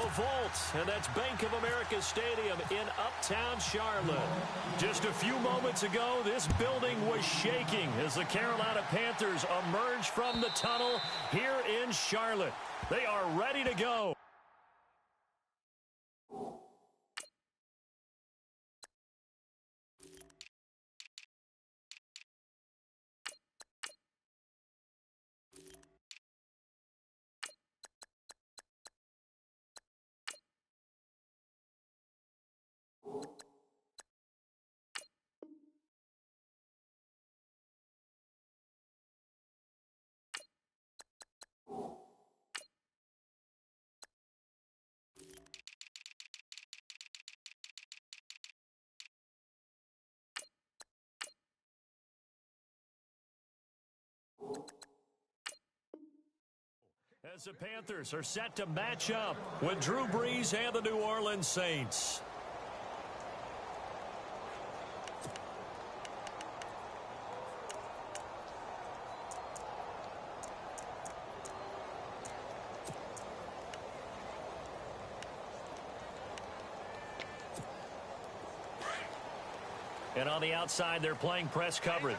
The Vault, and that's Bank of America Stadium in Uptown Charlotte. Just a few moments ago, this building was shaking as the Carolina Panthers emerged from the tunnel here in Charlotte. They are ready to go. As the Panthers are set to match up with Drew Brees and the New Orleans Saints. And on the outside, they're playing press coverage.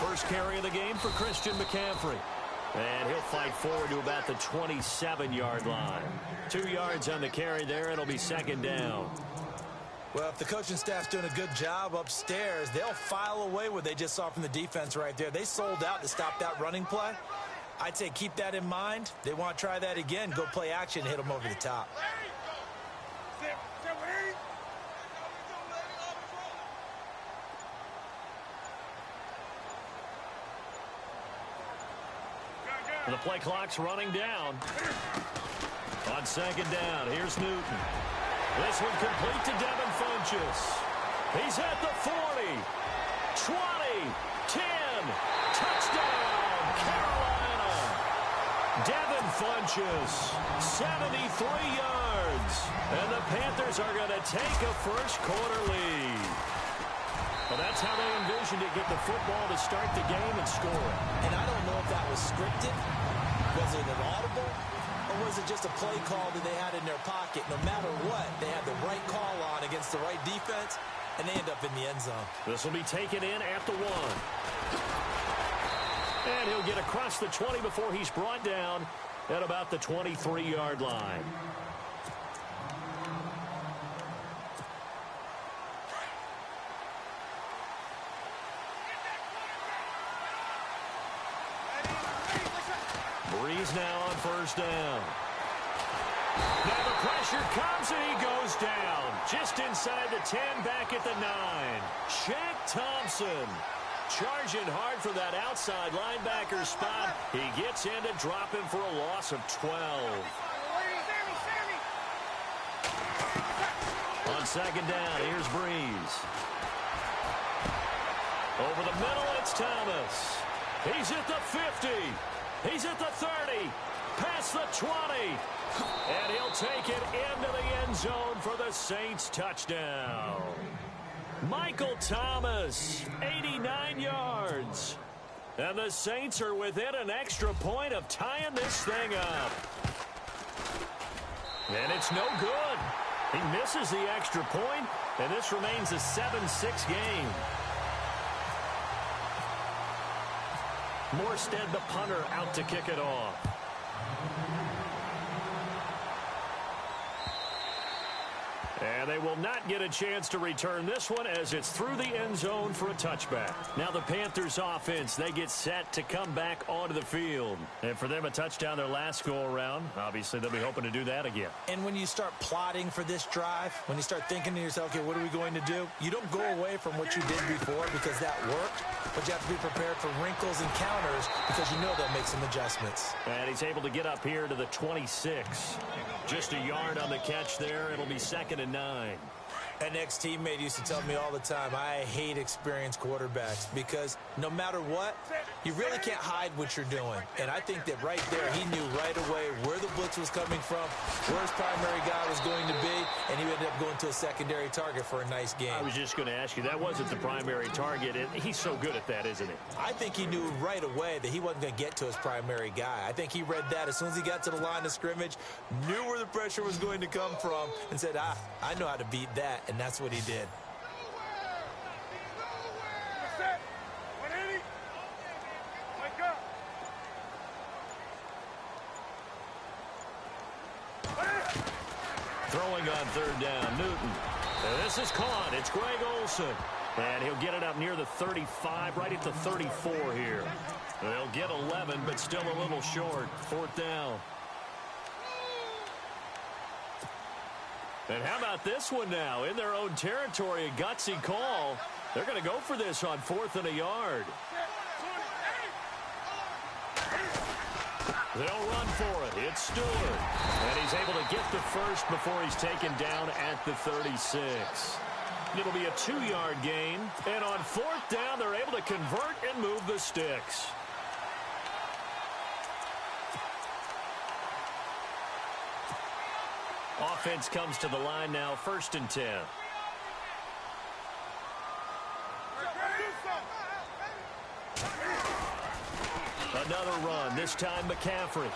First carry of the game for Christian McCaffrey. And he'll fight forward to about the 27-yard line. 2 yards on the carry there. It'll be second down. Well, if the coaching staff's doing a good job upstairs, they'll file away what they just saw from the defense right there. They sold out to stop that running play. I'd say keep that in mind. They want to try that again. Go play action, hit them over the top. The play clock's running down. On second down, here's Newton. This one complete to Devin Funchess. He's at the 40, 20, 10, touchdown, Carolina. Devin Funchess, 73 yards. And the Panthers are going to take a first quarter lead. Well, that's how they envisioned it, get the football to start the game and score. And I don't know if that was scripted. Was it an audible? Or was it just a play call that they had in their pocket? No matter what, they had the right call on against the right defense, and they end up in the end zone. This will be taken in at the 1. And he'll get across the 20 before he's brought down at about the 23-yard line. Brees now on first down. Now the pressure comes and he goes down. Just inside the 10, back at the 9. Shaq Thompson charging hard for that outside linebacker spot. He gets in to drop him for a loss of 12. On second down, here's Brees. Over the middle, it's Thomas. He's at the 50. He's at the 30, past the 20, and he'll take it into the end zone for the Saints touchdown. Michael Thomas, 89 yards. And the Saints are within an extra point of tying this thing up. And it's no good. He misses the extra point, and this remains a 7-6 game. Morstead, the punter, out to kick it off. And they will not get a chance to return this one as it's through the end zone for a touchback. Now the Panthers offense, they get set to come back onto the field. And for them, a touchdown their last go-around. Obviously, they'll be hoping to do that again. And when you start plotting for this drive, when you start thinking to yourself, okay, what are we going to do? You don't go away from what you did before because that worked, but you have to be prepared for wrinkles and counters because you know they'll make some adjustments. And he's able to get up here to the 26. Just a yard on the catch there. It'll be second and 9. An ex-teammate used to tell me all the time, I hate experienced quarterbacks because no matter what, you really can't hide what you're doing. And I think that right there, he knew right away where the blitz was coming from, where his primary guy was going to be, and he ended up going to a secondary target for a nice game. I was just going to ask you, that wasn't the primary target, and he's so good at that, isn't he? I think he knew right away that he wasn't going to get to his primary guy. I think he read that as soon as he got to the line of scrimmage, knew where the pressure was going to come from, and said, I know how to beat that, and that's what he did. Throwing on third down, Newton. And this is caught. It's Greg Olsen. And he'll get it up near the 35, right at the 34 here. They'll get 11, but still a little short. Fourth down. And how about this one now? In their own territory, a gutsy call. They're going to go for this on 4th and a yard. They'll run for it. It's Stewart. And he's able to get the first before he's taken down at the 36. It'll be a 2-yard gain. And on 4th down, they're able to convert and move the sticks. Offense comes to the line now, 1st and 10. Another run, this time McCaffrey.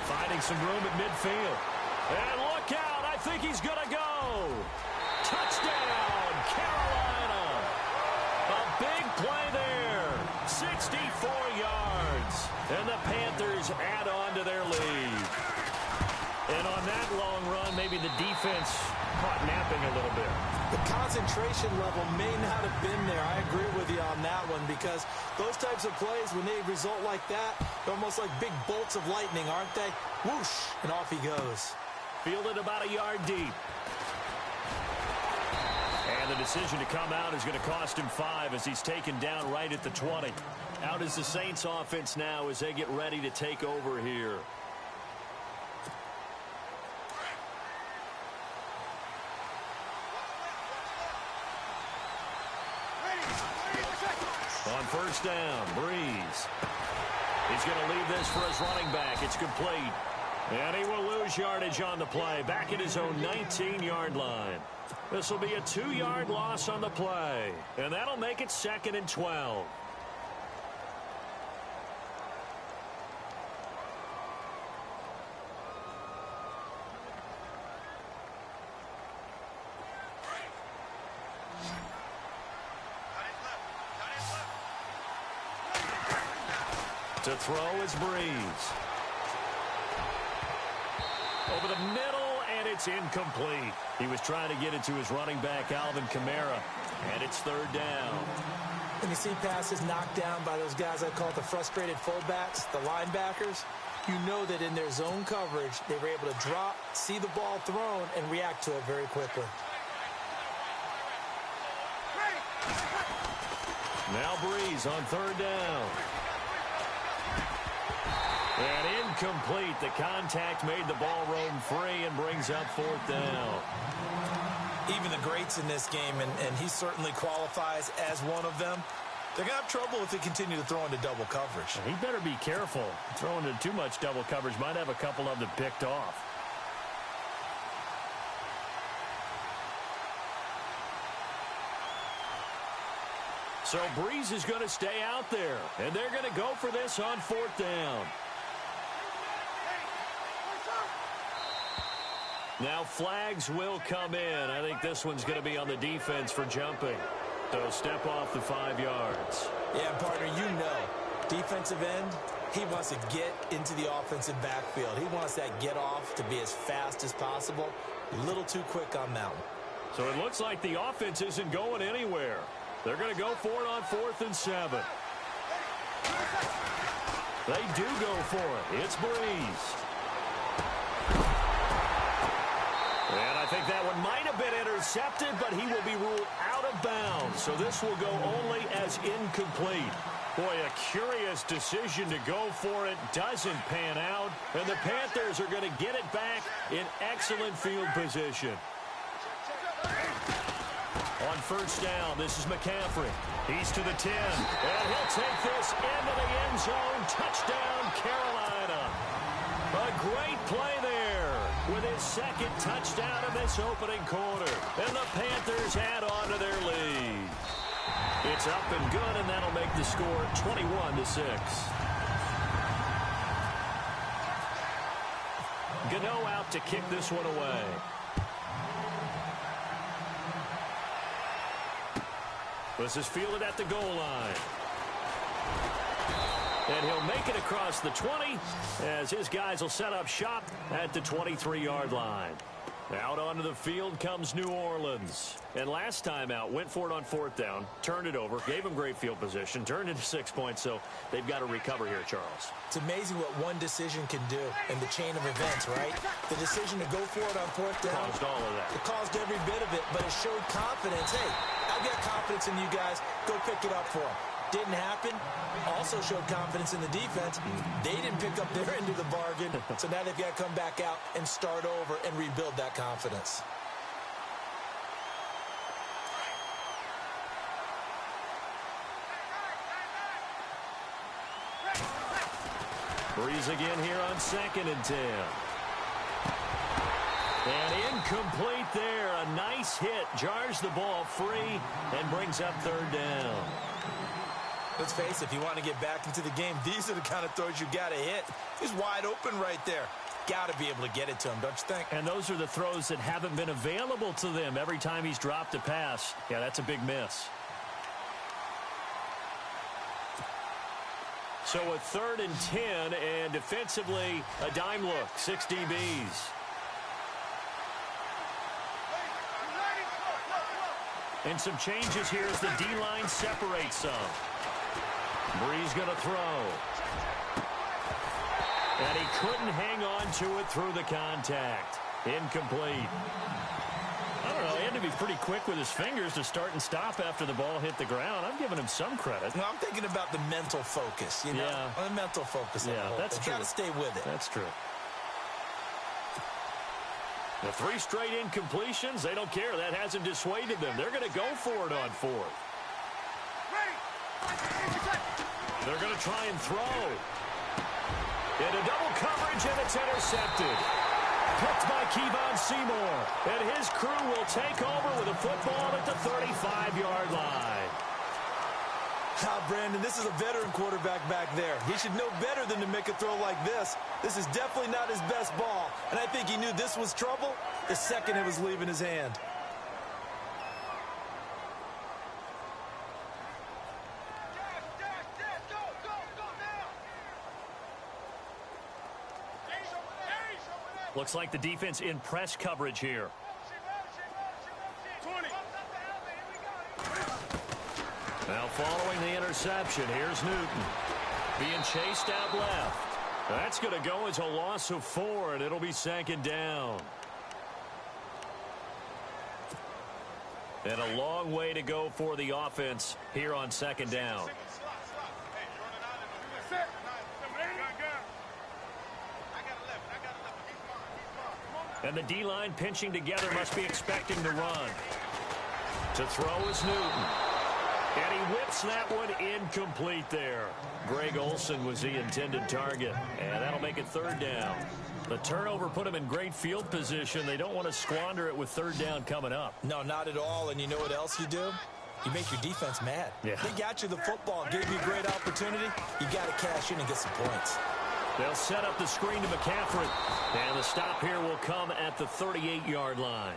Finding some room at midfield. And look out, I think he's going to go. Touchdown, Carolina. A big play there, 64 yards. And the Panthers add on to their lead. And on that long run, maybe the defense caught napping a little bit. The concentration level may not have been there. I agree with you on that one because those types of plays, when they result like that, they're almost like big bolts of lightning, aren't they? Whoosh, and off he goes. Fielded about a yard deep. And the decision to come out is going to cost him 5 as he's taken down right at the 20. Out is the Saints offense now as they get ready to take over here. On 1st down, Breeze. He's going to leave this for his running back. It's complete. And he will lose yardage on the play. Back at his own 19-yard line. This will be a 2-yard loss on the play. And that'll make it 2nd and 12. To throw is Breeze. Over the middle, and it's incomplete. He was trying to get it to his running back, Alvin Kamara, and it's 3rd down. When you see passes knocked down by those guys I call the frustrated fullbacks, the linebackers, you know that in their zone coverage, they were able to drop, see the ball thrown, and react to it very quickly. Now Breeze on 3rd down. And incomplete. The contact made the ball roam free and brings up 4th down. Even the greats in this game, and he certainly qualifies as one of them, they're going to have trouble if they continue to throw into double coverage. He better be careful. Throwing into too much double coverage might have a couple of them picked off. So Breeze is going to stay out there, and they're going to go for this on 4th down. Now flags will come in. I think this one's going to be on the defense for jumping. So step off the 5 yards. Yeah, partner, you know, defensive end, he wants to get into the offensive backfield. He wants that get off to be as fast as possible. A little too quick on that one. So it looks like the offense isn't going anywhere. They're going to go for it on 4th and 7. They do go for it. It's Breeze. And I think that one might have been intercepted, but he will be ruled out of bounds. So this will go only as incomplete. Boy, a curious decision to go for it. Doesn't pan out. And the Panthers are going to get it back in excellent field position. on first down. This is McCaffrey. He's to the 10, and he'll take this into the end zone. Touchdown, Carolina. A great play there with his second touchdown in this opening quarter. And the Panthers add on to their lead. It's up and good, and that'll make the score 21-6. Gano out to kick this one away. This is fielded at the goal line. And he'll make it across the 20 as his guys will set up shop at the 23-yard line. Out onto the field comes New Orleans. And last time out, went for it on fourth down, turned it over, gave them great field position, turned into 6 points, so they've got to recover here, Charles. It's amazing what one decision can do in the chain of events, right? The decision to go for it on fourth down. Caused all of that. It caused every bit of it, but it showed confidence. Hey, I've got confidence in you guys. Go pick it up for them. Didn't happen. Also showed confidence in the defense. They didn't pick up their end of the bargain, so now they've got to come back out and start over and rebuild that confidence. Breeze again here on 2nd and 10. And incomplete there. A nice hit. Jars the ball free and brings up third down. Let's face it, if you want to get back into the game, these are the kind of throws you got to hit. He's wide open right there. Got to be able to get it to him, don't you think? And those are the throws that haven't been available to them every time he's dropped a pass. Yeah, that's a big miss. So a 3rd and 10, and defensively, a dime look, 6 DBs. And some changes here as the D-line separates some. Breeze going to throw. And he couldn't hang on to it through the contact. Incomplete. I don't know, he had to be pretty quick with his fingers to start and stop after the ball hit the ground. I'm giving him some credit. No, I'm thinking about the mental focus, you know? Yeah. The mental focus. Yeah, that's true. Got to stay with it. That's true. The 3 straight incompletions, they don't care. That hasn't dissuaded them. They're going to go for it on 4th. They're going to try and throw. Into double coverage, and it's intercepted. Picked by Kevon Seymour. And his crew will take over with a football at the 35-yard line. Brandon, this is a veteran quarterback back there. He should know better than to make a throw like this. This is definitely not his best ball. And I think he knew this was trouble the second it was leaving his hand. Looks like the defense in press coverage here. Now following the interception, here's Newton. Being chased out left. That's going to go as a loss of 4, and it'll be 2nd down. And a long way to go for the offense here on 2nd down. And the D-line pinching together must be expecting the run. To throw is Newton. And he whips that one incomplete there. Greg Olsen was the intended target. And that'll make it 3rd down. The turnover put him in great field position. They don't want to squander it with 3rd down coming up. No, not at all. And you know what else you do? You make your defense mad. Yeah. They got you the football, gave you a great opportunity. You got to cash in and get some points. They'll set up the screen to McCaffrey. And the stop here will come at the 38-yard line.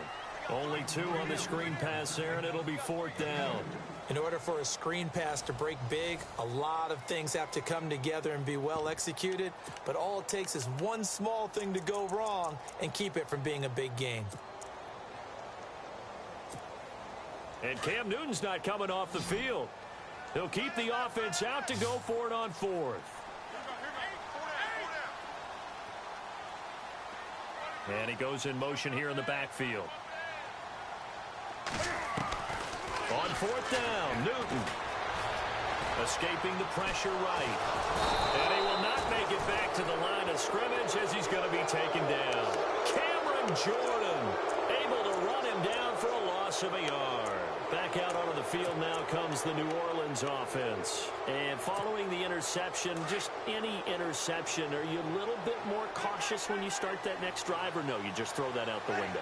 Only 2 on the screen pass there, and it'll be 4th down. In order for a screen pass to break big, a lot of things have to come together and be well executed. But all it takes is one small thing to go wrong and keep it from being a big game. And Cam Newton's not coming off the field. He'll keep the offense out to go for it on 4th. And he goes in motion here in the backfield. On 4th down, Newton. Escaping the pressure right. And he will not make it back to the line of scrimmage as he's going to be taken down. Cameron Jordan able to run him down for a loss loss of a yard. Back out onto the field now comes the New Orleans offense. And following the interception, just any interception, are you a little bit more cautious when you start that next drive, or no, you just throw that out the window?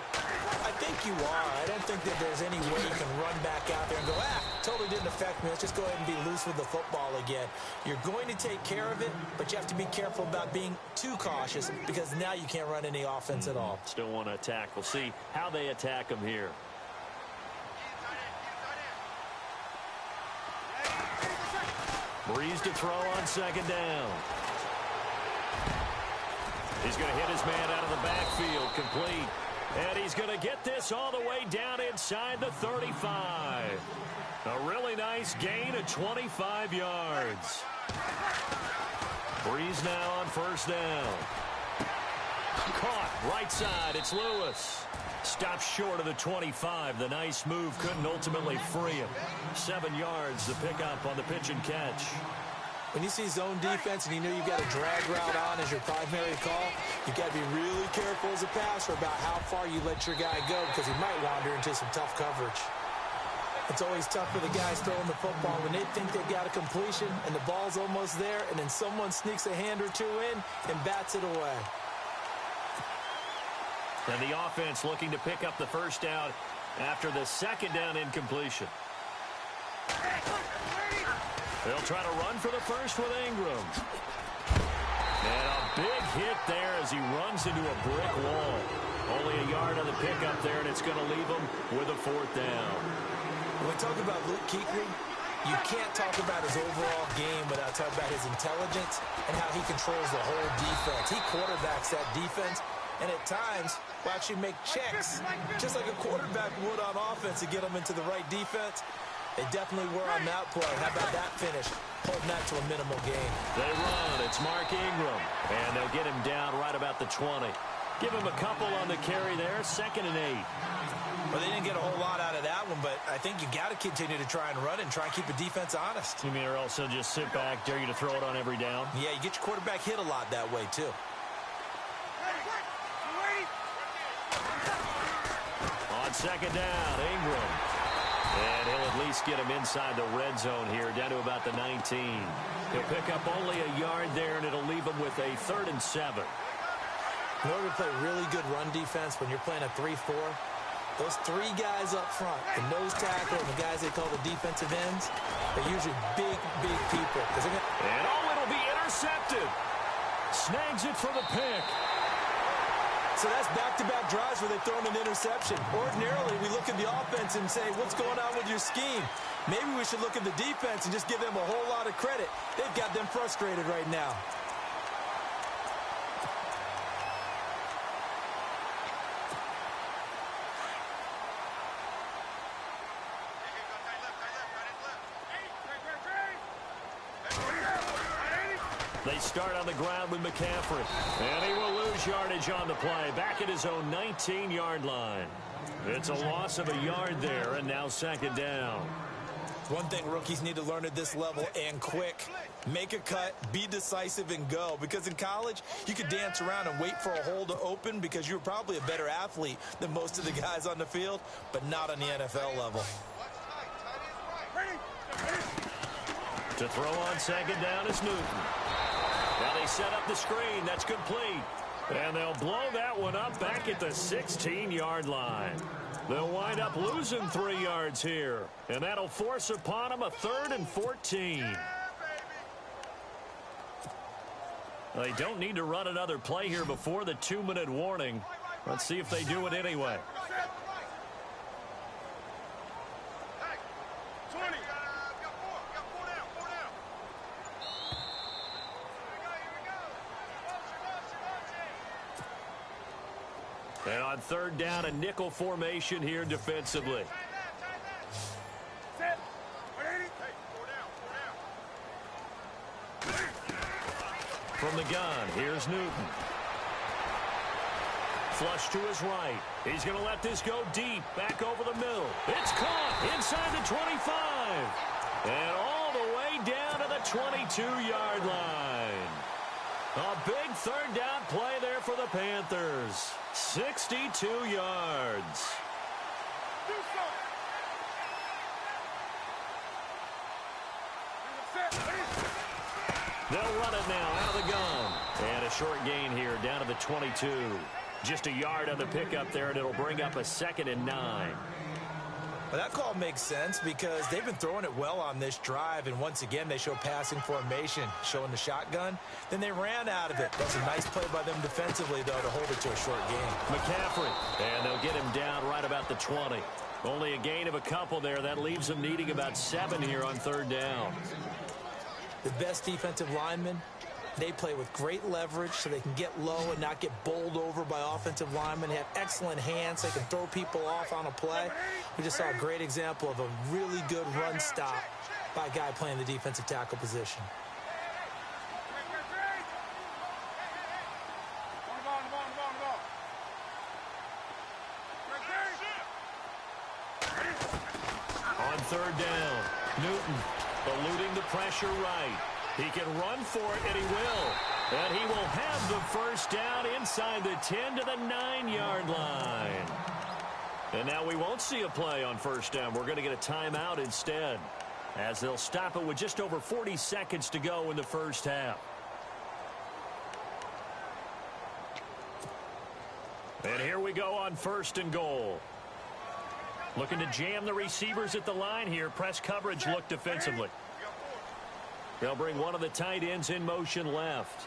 I think you are. I don't think that there's any way you can run back out there and go, totally didn't affect me. Let's just go ahead and be loose with the football again. You're going to take care of it, but you have to be careful about being too cautious because now you can't run any offense at all. Still want to attack. We'll see how they attack them here. Breeze to throw on second down. He's going to hit his man out of the backfield, complete. And he's going to get this all the way down inside the 35. A really nice gain of 25 yards. Breeze now on first down. Caught right side. It's Lewis. Stopped short of the 25. The nice move couldn't ultimately free him. 7 yards to pick up on the pitch and catch. When you see zone defense and you know you've got a drag route on as your primary call, you've got to be really careful as a passer about how far you let your guy go because he might wander into some tough coverage. It's always tough for the guys throwing the football when they think they've got a completion and the ball's almost there, and then someone sneaks a hand or two in and bats it away. And the offense looking to pick up the first down after the second down incompletion. They'll try to run for the first with Ingram. And a big hit there as he runs into a brick wall. Only a yard on the pickup there, and it's going to leave him with a fourth down. When we talk about Luke Kuechly, you can't talk about his overall game without talking about his intelligence and how he controls the whole defense. He quarterbacks that defense, and at times will actually make checks, just like a quarterback would on offense to get them into the right defense. They definitely were on that play. How about that finish? Holding that to a minimal gain. They run. It's Mark Ingram, and they'll get him down right about the 20. Give him a couple on the carry there, 2nd and 8. Well, they didn't get a whole lot out of that one, but I think you got to continue to try and run and try and keep the defense honest. You mean or also just sit back, dare you to throw it on every down? Yeah, you get your quarterback hit a lot that way, too. On second down, Ingram. And he'll at least get him inside the red zone here, down to about the 19. He'll pick up only a yard there, and it'll leave him with a 3rd and 7. In order to play really good run defense when you're playing a 3-4, those 3 guys up front, the nose tackle and the guys they call the defensive ends, they're usually big, big people. And it'll be intercepted. Snags it for the pick. So that's back-to-back drives where they've thrown an interception. Ordinarily, we look at the offense and say, what's going on with your scheme? Maybe we should look at the defense and just give them a whole lot of credit. They've got them frustrated right now. They start on the ground with McCaffrey. And he will lose yardage on the play. Back at his own 19-yard line. It's a loss of a yard there, and now 2nd down. One thing rookies need to learn at this level, and quick. Make a cut, be decisive, and go. Because in college, you could dance around and wait for a hole to open because you're probably a better athlete than most of the guys on the field, but not on the NFL level. To throw on 2nd down is Newton. Now they set up the screen. That's complete. And they'll blow that one up back at the 16-yard line. They'll wind up losing 3 yards here. And that'll force upon them a 3rd and 14. They don't need to run another play here before the 2-minute warning. Let's see if they do it anyway. And on 3rd down, a nickel formation here defensively. From the gun, here's Newton. Flush to his right. He's going to let this go deep, back over the middle. It's caught inside the 25. And all the way down to the 22-yard line. A big 3rd down play there for the Panthers. 62 yards. They'll run it now out of the gun. And a short gain here down to the 22. Just a yard on the pickup there, and it'll bring up a 2nd and 9. Well, that call makes sense because they've been throwing it well on this drive, and once again they show passing formation, showing the shotgun. Then they ran out of it. That's a nice play by them defensively, though, to hold it to a short gain. McCaffrey, and they'll get him down right about the 20. Only a gain of a couple there. That leaves them needing about 7 here on 3rd down. The best defensive linemen, they play with great leverage so they can get low and not get bowled over by offensive linemen. They have excellent hands. They can throw people off on a play. We just saw a great example of a really good run stop by a guy playing the defensive tackle position. On 3rd down, Newton eluding the pressure right. He can run for it, and he will. And he will have the 1st down inside the 10 to the 9-yard line. And now we won't see a play on 1st down. We're going to get a timeout instead, as they'll stop it with just over 40 seconds to go in the 1st half. And here we go on 1st and goal. Looking to jam the receivers at the line here. Press coverage look defensively. They'll bring one of the tight ends in motion left.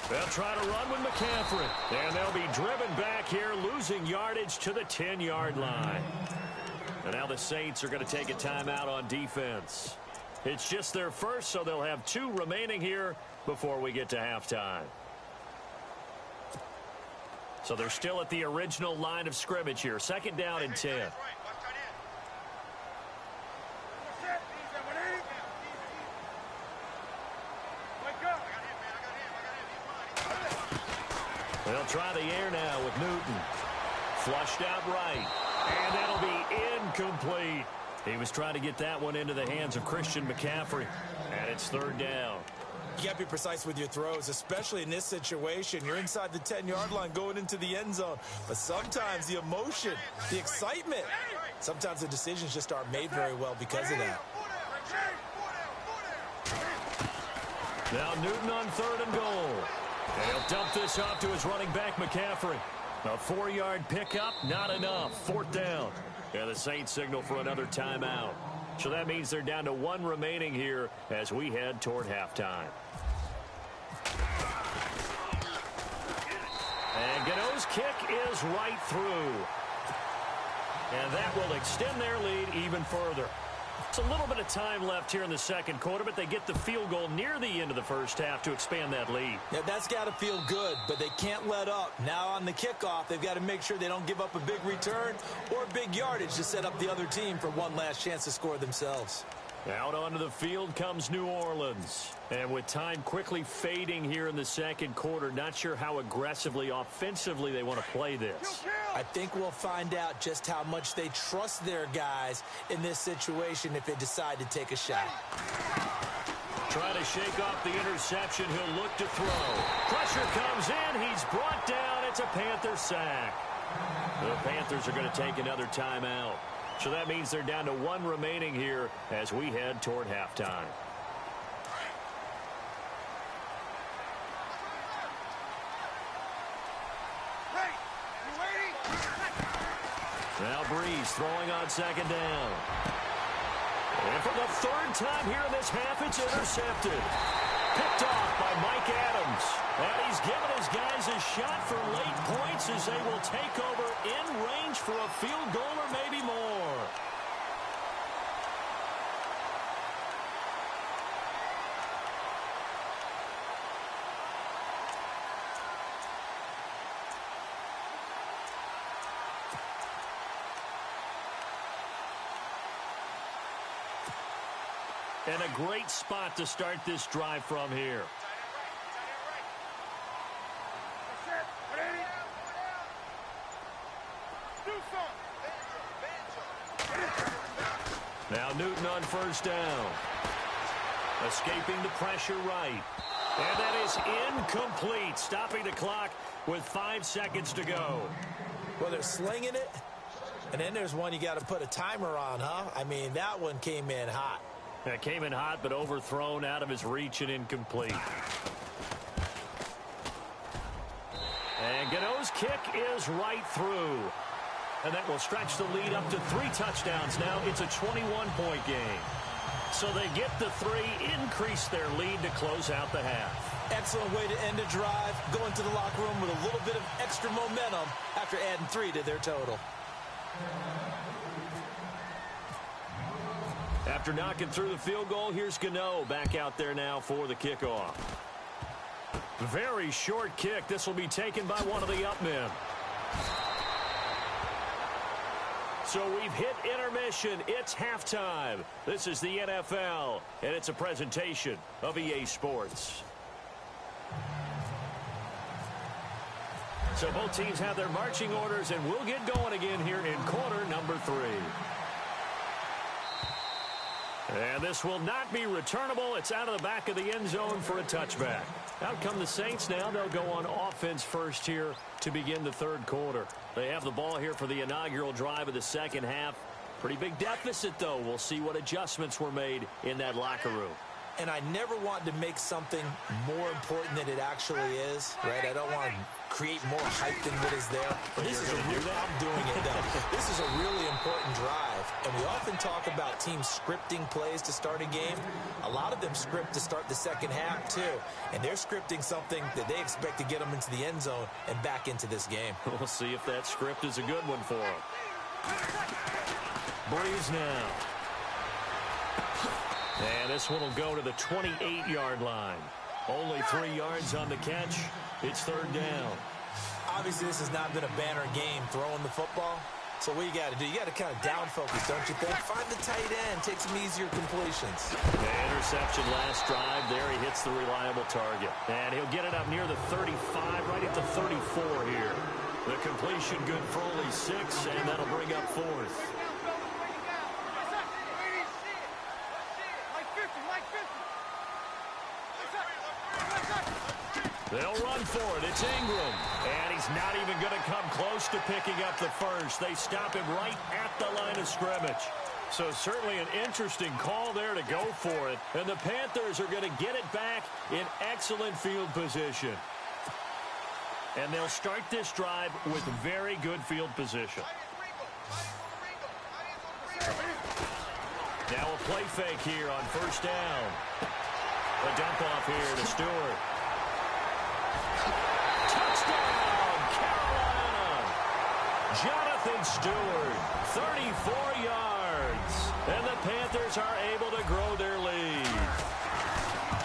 They'll try to run with McCaffrey. And they'll be driven back here, losing yardage to the 10-yard line. And now the Saints are going to take a timeout on defense. It's just their first, so they'll have 2 remaining here before we get to halftime. So they're still at the original line of scrimmage here. 2nd down and 10. They'll try the air now with Newton. Flushed out right. And that'll be incomplete. He was trying to get that one into the hands of Christian McCaffrey. And it's 3rd down. You got to be precise with your throws, especially in this situation. You're inside the 10-yard line going into the end zone. But sometimes the emotion, the excitement, sometimes the decisions just aren't made very well because of that. Now Newton on 3rd and goal. And he'll dump this off to his running back, McCaffrey. A 4-yard pickup, not enough. 4th down. And the Saints signal for another timeout. So that means they're down to 1 remaining here as we head toward halftime. And Gano's kick is right through. And that will extend their lead even further. It's a little bit of time left here in the 2nd quarter, but they get the field goal near the end of the 1st half to expand that lead. Yeah, that's got to feel good, but they can't let up. Now on the kickoff, they've got to make sure they don't give up a big return or big yardage to set up the other team for one last chance to score themselves. Out onto the field comes New Orleans. And with time quickly fading here in the 2nd quarter, not sure how aggressively, offensively they want to play this. I think we'll find out just how much they trust their guys in this situation if they decide to take a shot. Trying to shake off the interception. He'll look to throw. Pressure comes in. He's brought down. It's a Panther sack. The Panthers are going to take another timeout. So that means they're down to 1 remaining here as we head toward halftime. Now Breeze throwing on 2nd down. And for the 3rd time here in this half, it's intercepted. Picked off by Mike Adams. And he's given his guys a shot for late points as they will take over in range for a field goal or maybe more. And a great spot to start this drive from here. Now Newton on 1st down. Escaping the pressure right. And that is incomplete. Stopping the clock with 5 seconds to go. Well, they're slinging it, and then there's one you got to put a timer on, huh? I mean, that one came in hot. It came in hot, but overthrown, out of his reach and incomplete. And Gano's kick is right through. And that will stretch the lead up to 3 touchdowns now. It's a 21-point game. So they get the 3, increase their lead to close out the half. Excellent way to end a drive. Go into the locker room with a little bit of extra momentum after adding 3 to their total. After knocking through the field goal, here's Gano back out there now for the kickoff. Very short kick. This will be taken by one of the up men. So we've hit intermission. It's halftime. This is the NFL, and it's a presentation of EA Sports. So both teams have their marching orders, and we'll get going again here in quarter number 3. And this will not be returnable. It's out of the back of the end zone for a touchback. Out come the Saints now. They'll go on offense first here to begin the third quarter. They have the ball here for the inaugural drive of the second half. Pretty big deficit, though. We'll see what adjustments were made in that locker room. And I never want to make something more important than it actually is, right? I don't want to create more hype than what is there. But this is I'm doing it, though. This is a really important drive. And we often talk about teams scripting plays to start a game. A lot of them script to start the second half, too. And they're scripting something that they expect to get them into the end zone and back into this game. We'll see if that script is a good one for them. Breeze now. And this one will go to the 28-yard line. Only 3 yards on the catch. It's third down. Obviously, this has not been a banner game throwing the football. So what you got to do, you got to kind of down focus, don't you think? Find the tight end, take some easier completions. The interception last drive. There he hits the reliable target. And he'll get it up near the 35, right at the 34 here. The completion good for only 6, and that'll bring up 4th. They'll run for it. It's Ingram. And he's not even going to come close to picking up the first. They stop him right at the line of scrimmage. So certainly an interesting call there to go for it. And the Panthers are going to get it back in excellent field position. And they'll start this drive with very good field position. Now a play fake here on first down. A dump off here to Stewart. Touchdown, Carolina! Jonathan Stewart, 34 yards. And the Panthers are able to grow their lead.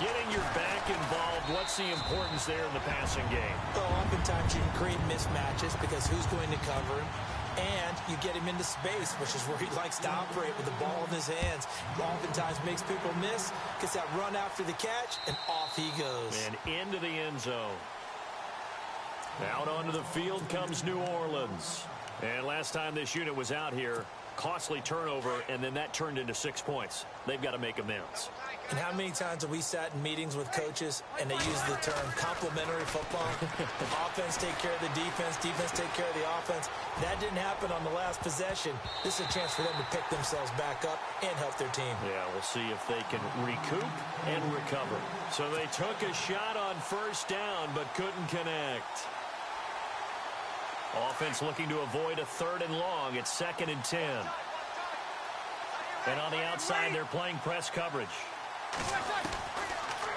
Getting your back involved, what's the importance there in the passing game? Well, oftentimes you can create mismatches because who's going to cover him? And you get him into space, which is where he likes to operate with the ball in his hands. Oftentimes makes people miss, gets that run after the catch, and off he goes. And into the end zone. Out onto the field comes New Orleans. And last time this unit was out here, costly turnover, and then that turned into 6 points. They've got to make amends. And how many times have we sat in meetings with coaches and they use the term complementary football? Offense take care of the defense, defense take care of the offense. That didn't happen on the last possession. This is a chance for them to pick themselves back up and help their team. Yeah, we'll see if they can recoup and recover. So they took a shot on first down but couldn't connect. Offense looking to avoid a 3rd and long. It's 2nd and 10. And on the outside, they're playing press coverage.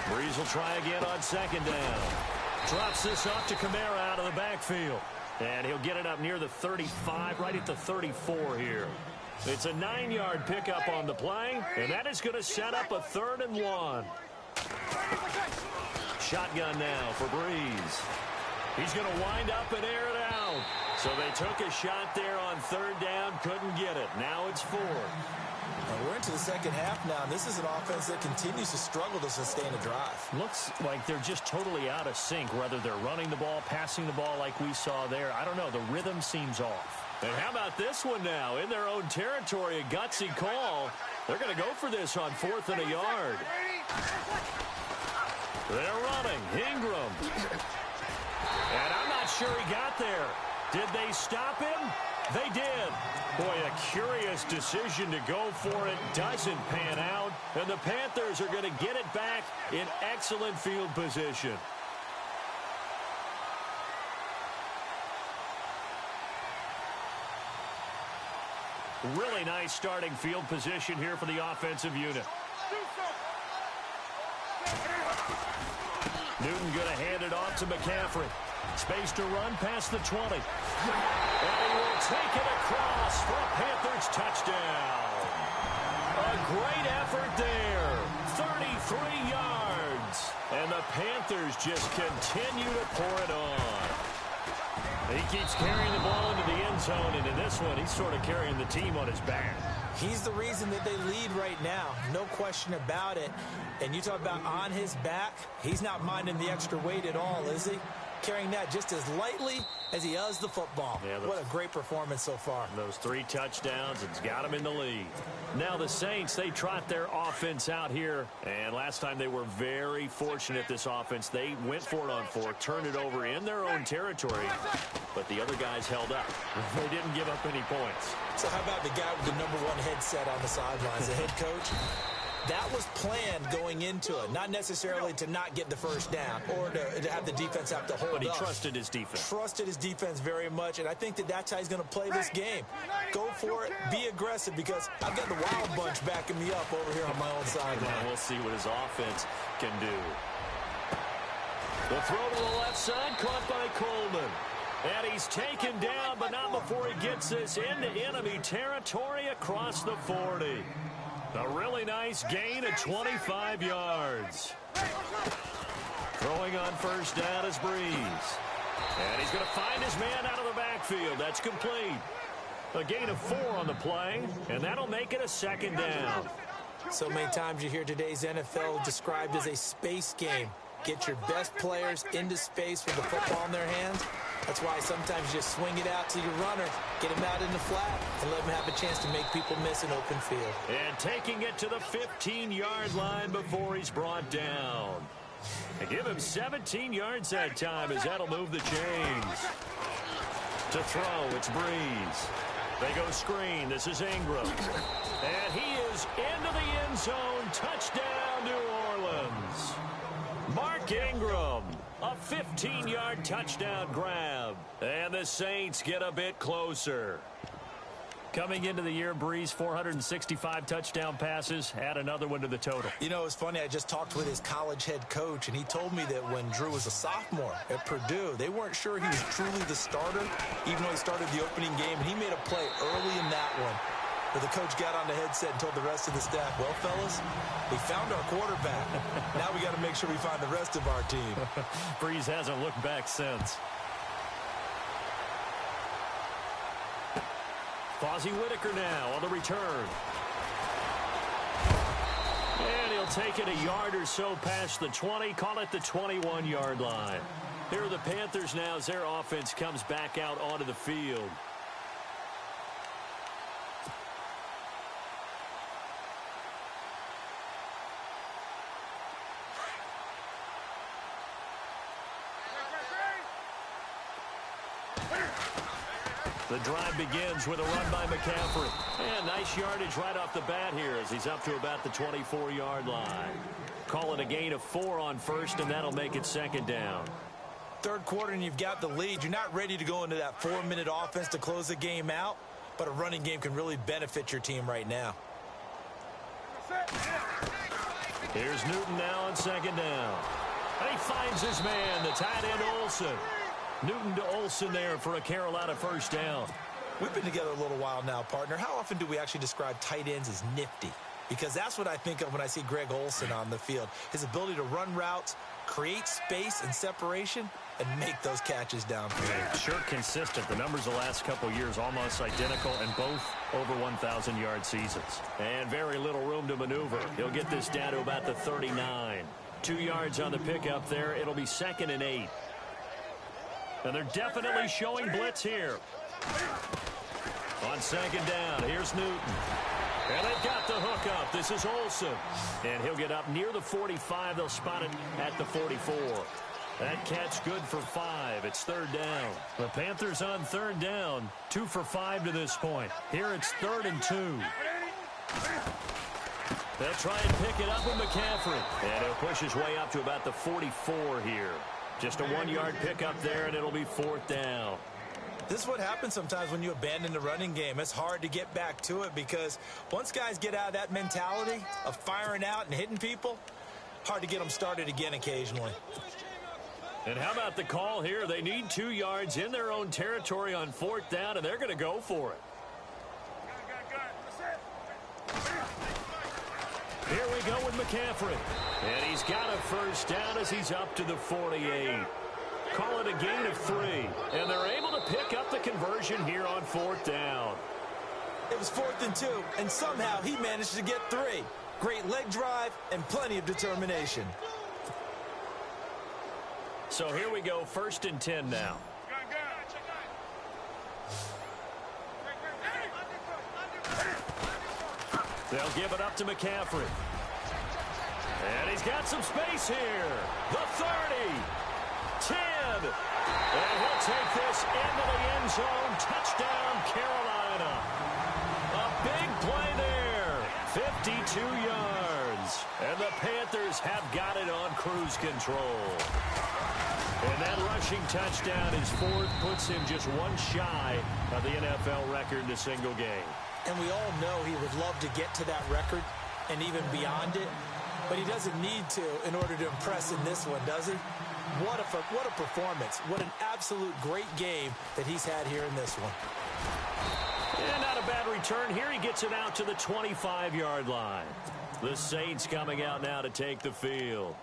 Breeze will try again on 2nd down. Drops this off to Kamara out of the backfield. And he'll get it up near the 35, right at the 34 here. It's a 9-yard pickup on the play, and that is going to set up a 3rd and 1. Shotgun now for Breeze. He's going to wind up and air it out. So they took a shot there on 3rd down, couldn't get it. Now it's 4. We're into the second half now. This is an offense that continues to struggle to sustain a drive. Looks like they're just totally out of sync, whether they're running the ball, passing the ball like we saw there. I don't know. The rhythm seems off. And how about this one now? In their own territory, a gutsy call. They're going to go for this on 4th and a yard. They're running. Ingram. And I'm not sure he got there. Did they stop him? They did. Boy, a curious decision to go for it. Doesn't pan out. And the Panthers are going to get it back in excellent field position. Really nice starting field position here for the offensive unit. Newton going to hand it off to McCaffrey. Space to run past the 20. And he will take it across for a Panthers touchdown. A great effort there. 33 yards. And the Panthers just continue to pour it on. He keeps carrying the ball into the end zone, and in this one, he's sort of carrying the team on his back. He's the reason that they lead right now. No question about it. And you talk about on his back, he's not minding the extra weight at all, is he? Carrying that just as lightly as he does the football. Yeah, what a great performance so far. Those 3 touchdowns, it's got him in the lead. Now the Saints, they trot their offense out here. And last time they were very fortunate, this offense. They went for it on 4, turned it over in their own territory. But the other guys held up. They didn't give up any points. So how about the guy with the #1 headset on the sidelines, the head coach? That was planned going into it, not necessarily to not get the first down or to have the defense have to hold up. But he trusted his defense. Trusted his defense very much, and I think that that's how he's going to play this game. Go for it, be aggressive, because I've got the wild bunch backing me up over here on my own sideline. We'll see what his offense can do. The throw to the left side, caught by Coleman. And he's taken down, but not before he gets this into enemy territory across the 40. A really nice gain of 25 yards. Throwing on first down is Breeze. And he's going to find his man out of the backfield. That's complete. A gain of 4 on the play, and that'll make it a second down. So many times you hear today's NFL described as a space game. Get your best players into space with the football in their hands. That's why sometimes you just swing it out to your runner, get him out in the flat, and let him have a chance to make people miss an open field. And taking it to the 15-yard line before he's brought down. They give him 17 yards that time as that'll move the chains. To throw, it's Breeze. They go screen. This is Ingram. And he is into the end zone. Touchdown, New Orleans. Mark Ingram. A 15-yard touchdown grab. And the Saints get a bit closer. Coming into the year, Breeze, 465 touchdown passes. Add another one to the total. You know, it's funny. I just talked with his college head coach, and he told me that when Drew was a sophomore at Purdue, they weren't sure he was truly the starter, even though he started the opening game. And he made a play early in that one. But the coach got on the headset and told the rest of the staff, well, fellas, we found our quarterback. Now we got to make sure we find the rest of our team. Breeze hasn't looked back since. Fozzie Whitaker now on the return. And he'll take it a yard or so past the 20, call it the 21-yard line. Here are the Panthers now as their offense comes back out onto the field. The drive begins with a run by McCaffrey. And nice yardage right off the bat here as he's up to about the 24-yard line. Call it a gain of 4 on first, and that'll make it second down. Third quarter, and you've got the lead. You're not ready to go into that 4-minute offense to close the game out, but a running game can really benefit your team right now. Here's Newton now on second down. And he finds his man, the tight end Olsen. Newton to Olsen there for a Carolina first down. We've been together a little while now, partner. How often do we actually describe tight ends as nifty? Because that's what I think of when I see Greg Olsen on the field. His ability to run routes, create space and separation, and make those catches downfield. Sure consistent. The numbers the last couple years almost identical, and both over 1,000-yard seasons. And very little room to maneuver. He'll get this down to about the 39. 2 yards on the pickup there. It'll be 2nd and 8. And they're definitely showing blitz here. On second down, here's Newton. And they've got the hook up. This is Olsen. And he'll get up near the 45. They'll spot it at the 44. That catch good for 5. It's third down. The Panthers on third down. 2 for 5 to this point. Here it's 3rd and 2. They'll try and pick it up with McCaffrey. And he'll push his way up to about the 44 here. Just a 1-yard pickup there, and it'll be 4th down. This is what happens sometimes when you abandon the running game. It's hard to get back to it because once guys get out of that mentality of firing out and hitting people, hard to get them started again occasionally. And how about the call here? They need 2 yards in their own territory on 4th down, and they're going to go for it. Here we go with McCaffrey. And he's got a first down as he's up to the 48. Call it a gain of 3. And they're able to pick up the conversion here on 4th down. It was 4th and 2, and somehow he managed to get 3. Great leg drive and plenty of determination. So here we go, 1st and 10 now. They'll give it up to McCaffrey. And he's got some space here. The 30. 10. And he'll take this into the end zone. Touchdown, Carolina. A big play there. 52 yards. And the Panthers have got it on cruise control. And that rushing touchdown, his 4th, puts him just 1 shy of the NFL record in a single game. And we all know he would love to get to that record and even beyond it. But he doesn't need to in order to impress in this one, does he? What a performance. What an absolute great game that he's had here in this one. And not a bad return here. He gets it out to the 25-yard line. The Saints coming out now to take the field.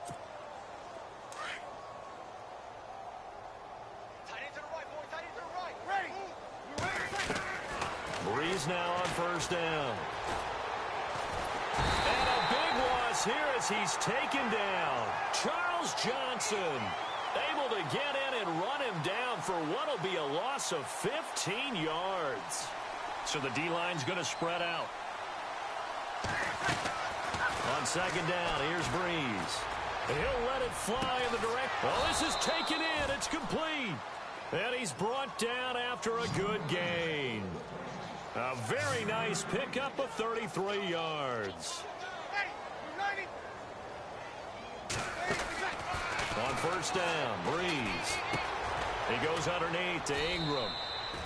Breeze now on 1st down. And a big loss here as he's taken down. Charles Johnson able to get in and run him down for what will be a loss of 15 yards. So the D-line's going to spread out. On 2nd down, here's Breeze. He'll let it fly in the direct. Well, this is taken in. It's complete. And he's brought down after a good gain. A very nice pickup of 33 yards. On 1st down, Breeze. He goes underneath to Ingram.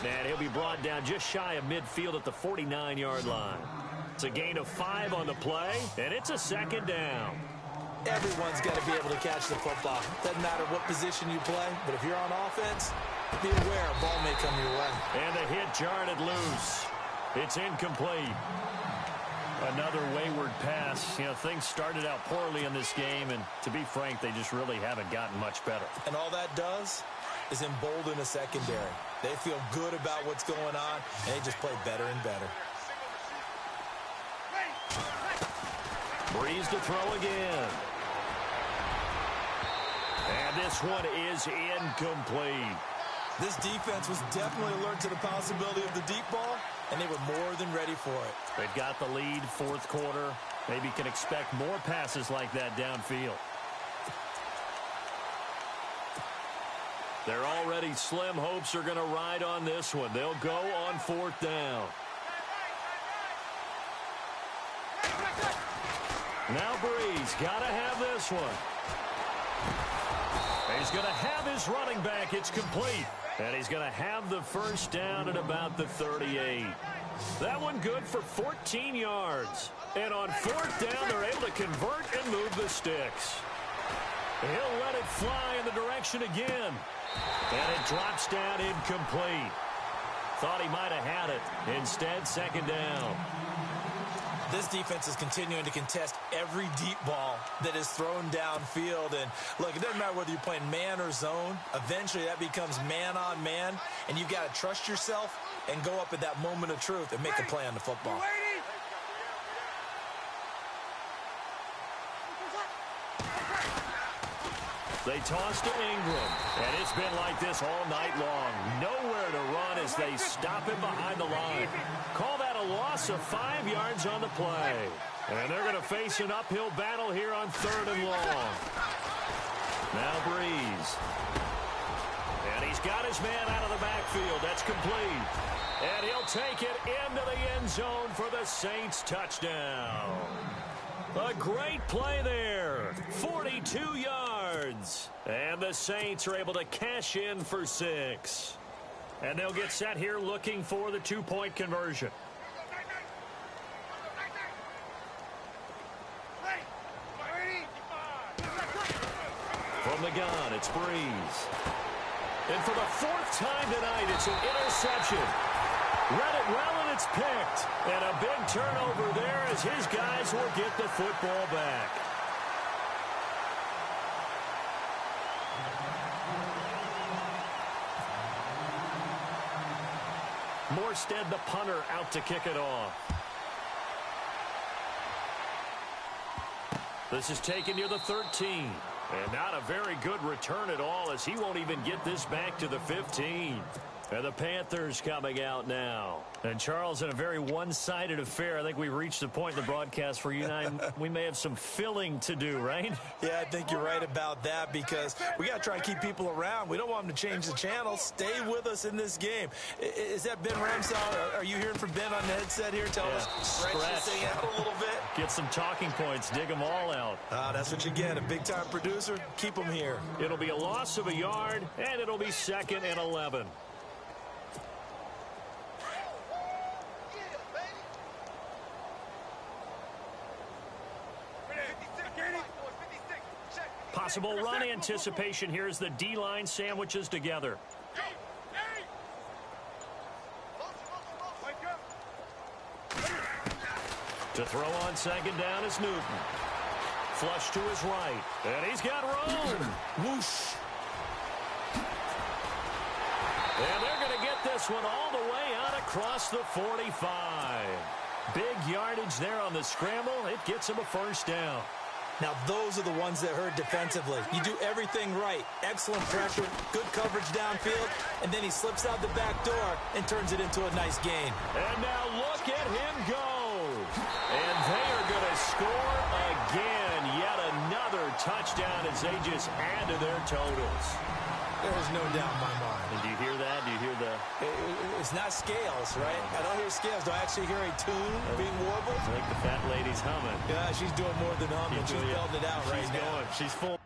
And he'll be brought down just shy of midfield at the 49-yard line. It's a gain of 5 on the play, and it's a 2nd down. Everyone's got to be able to catch the football. Doesn't matter what position you play, but if you're on offense, be aware a ball may come your way. And the hit jarred it loose. It's incomplete. Another wayward pass. You know, things started out poorly in this game, and to be frank, they just really haven't gotten much better. And all that does is embolden a secondary. They feel good about what's going on, and they just play better and better. Breeze to throw again. And this one is incomplete. This defense was definitely alert to the possibility of the deep ball, and they were more than ready for it. They've got the lead, 4th quarter. Maybe can expect more passes like that downfield. Their already slim hopes are going to ride on this one. They'll go on 4th down. Now Breeze got to have this one. He's going to have his running back. It's complete. And he's going to have the first down at about the 38. That one good for 14 yards. And on 4th down, they're able to convert and move the sticks. He'll let it fly in the direction again. And it drops down incomplete. Thought he might have had it. Instead, 2nd down. This defense is continuing to contest every deep ball that is thrown downfield. And look, it doesn't matter whether you're playing man or zone. Eventually, that becomes man on man. And you've got to trust yourself and go up at that moment of truth and make a play on the football. They toss to Ingram, and it's been like this all night long. Nowhere to run as they stop him behind the line. Call that a loss of 5 yards on the play. And they're going to face an uphill battle here on 3rd and long. Now Breeze. And he's got his man out of the backfield. That's complete. And he'll take it into the end zone for the Saints touchdown. A great play there. 42 yards. And the Saints are able to cash in for 6. And they'll get set here looking for the 2-point conversion. From the gun, it's Breeze. And for the 4th time tonight, it's an interception. Read it well, and it's picked. And a big turnover there as his guys will get the football back. Morstead, the punter, out to kick it off. This is taken near the 13. And not a very good return at all, as he won't even get this back to the 15. And the Panthers coming out now. And, Charles, in a very one-sided affair, I think we've reached the point in the broadcast where you and I, we may have some filling to do, right? Yeah, I think you're right about that, because we got to try and keep people around. We don't want them to change the channel. Stay with us in this game. Is that Ben Ramsell? Are you hearing from Ben on the headset here? Tell us, stretch this thing out a little bit. Get some talking points. Dig them all out. That's what you get. A big-time producer. Keep them here. It'll be a loss of a yard, and it'll be 2nd and 11. Possible run anticipation here as the D-line sandwiches together. To throw on 2nd down is Newton. Flush to his right. And he's got room. Whoosh. And they're going to get this one all the way out across the 45. Big yardage there on the scramble. It gets him a 1st down. Now, those are the ones that hurt defensively. You do everything right. Excellent pressure, good coverage downfield, and then he slips out the back door and turns it into a nice gain. And now look at him go. And they are going to score again. Yet another touchdown as they just add to their totals. There's no doubt in my mind. And do you hear that? Do you hear the... It's not scales, right? I don't hear scales. Do I actually hear a tune being warbled? I think the fat lady's humming. Yeah, she's doing more than humming. She's belting it out right now. She's full.